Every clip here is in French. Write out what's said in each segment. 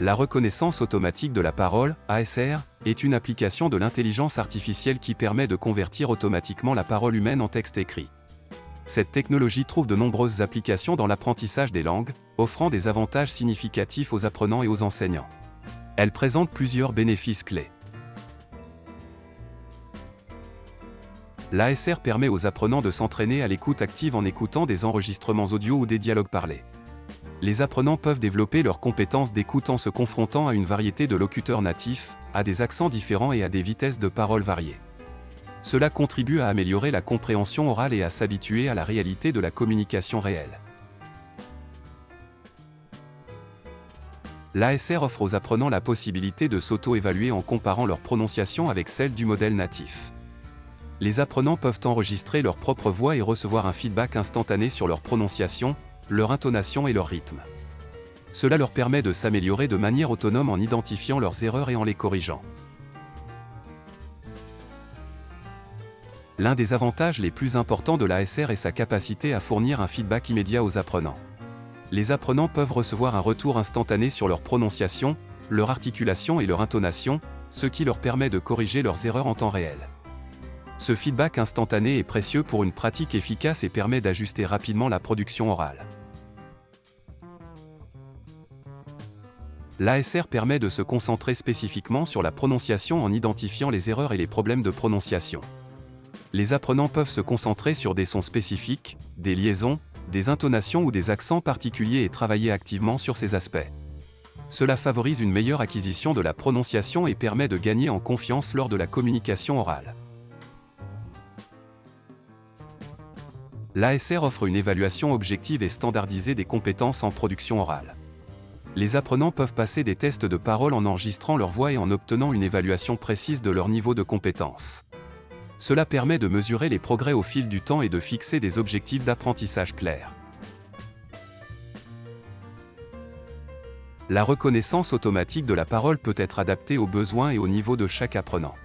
La reconnaissance automatique de la parole, ASR, est une application de l'intelligence artificielle qui permet de convertir automatiquement la parole humaine en texte écrit. Cette technologie trouve de nombreuses applications dans l'apprentissage des langues, offrant des avantages significatifs aux apprenants et aux enseignants. Elle présente plusieurs bénéfices clés. L'ASR permet aux apprenants de s'entraîner à l'écoute active en écoutant des enregistrements audio ou des dialogues parlés. Les apprenants peuvent développer leurs compétences d'écoute en se confrontant à une variété de locuteurs natifs, à des accents différents et à des vitesses de parole variées. Cela contribue à améliorer la compréhension orale et à s'habituer à la réalité de la communication réelle. L'ASR offre aux apprenants la possibilité de s'auto-évaluer en comparant leur prononciation avec celle du modèle natif. Les apprenants peuvent enregistrer leur propre voix et recevoir un feedback instantané sur leur prononciation, leur intonation et leur rythme. Cela leur permet de s'améliorer de manière autonome en identifiant leurs erreurs et en les corrigeant. L'un des avantages les plus importants de l'ASR est sa capacité à fournir un feedback immédiat aux apprenants. Les apprenants peuvent recevoir un retour instantané sur leur prononciation, leur articulation et leur intonation, ce qui leur permet de corriger leurs erreurs en temps réel. Ce feedback instantané est précieux pour une pratique efficace et permet d'ajuster rapidement la production orale. L'ASR permet de se concentrer spécifiquement sur la prononciation en identifiant les erreurs et les problèmes de prononciation. Les apprenants peuvent se concentrer sur des sons spécifiques, des liaisons, des intonations ou des accents particuliers et travailler activement sur ces aspects. Cela favorise une meilleure acquisition de la prononciation et permet de gagner en confiance lors de la communication orale. L'ASR offre une évaluation objective et standardisée des compétences en production orale. Les apprenants peuvent passer des tests de parole en enregistrant leur voix et en obtenant une évaluation précise de leur niveau de compétence. Cela permet de mesurer les progrès au fil du temps et de fixer des objectifs d'apprentissage clairs. La reconnaissance automatique de la parole peut être adaptée aux besoins et au niveau de chaque apprenant.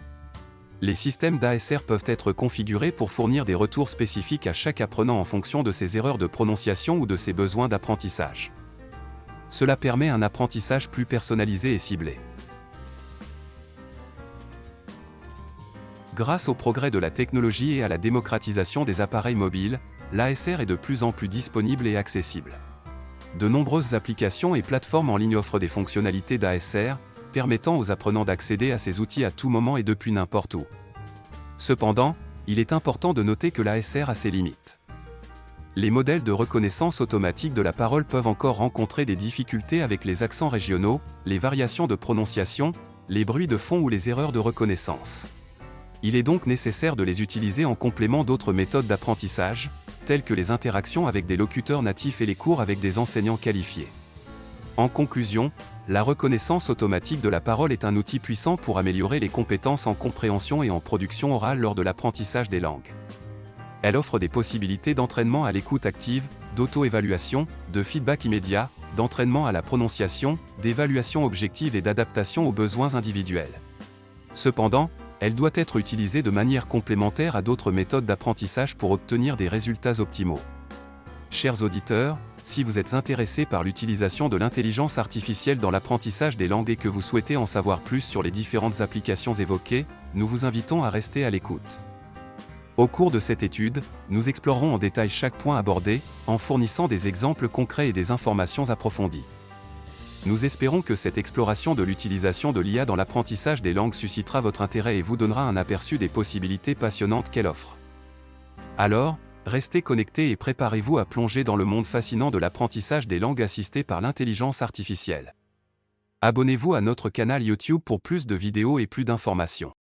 Les systèmes d'ASR peuvent être configurés pour fournir des retours spécifiques à chaque apprenant en fonction de ses erreurs de prononciation ou de ses besoins d'apprentissage. Cela permet un apprentissage plus personnalisé et ciblé. Grâce au progrès de la technologie et à la démocratisation des appareils mobiles, l'ASR est de plus en plus disponible et accessible. De nombreuses applications et plateformes en ligne offrent des fonctionnalités d'ASR, permettant aux apprenants d'accéder à ces outils à tout moment et depuis n'importe où. Cependant, il est important de noter que l'ASR a ses limites. Les modèles de reconnaissance automatique de la parole peuvent encore rencontrer des difficultés avec les accents régionaux, les variations de prononciation, les bruits de fond ou les erreurs de reconnaissance. Il est donc nécessaire de les utiliser en complément d'autres méthodes d'apprentissage, telles que les interactions avec des locuteurs natifs et les cours avec des enseignants qualifiés. En conclusion, la reconnaissance automatique de la parole est un outil puissant pour améliorer les compétences en compréhension et en production orale lors de l'apprentissage des langues. Elle offre des possibilités d'entraînement à l'écoute active, d'auto-évaluation, de feedback immédiat, d'entraînement à la prononciation, d'évaluation objective et d'adaptation aux besoins individuels. Cependant, elle doit être utilisée de manière complémentaire à d'autres méthodes d'apprentissage pour obtenir des résultats optimaux. Chers auditeurs, si vous êtes intéressés par l'utilisation de l'intelligence artificielle dans l'apprentissage des langues et que vous souhaitez en savoir plus sur les différentes applications évoquées, nous vous invitons à rester à l'écoute. Au cours de cette étude, nous explorerons en détail chaque point abordé, en fournissant des exemples concrets et des informations approfondies. Nous espérons que cette exploration de l'utilisation de l'IA dans l'apprentissage des langues suscitera votre intérêt et vous donnera un aperçu des possibilités passionnantes qu'elle offre. Alors, restez connectés et préparez-vous à plonger dans le monde fascinant de l'apprentissage des langues assistées par l'intelligence artificielle. Abonnez-vous à notre canal YouTube pour plus de vidéos et plus d'informations.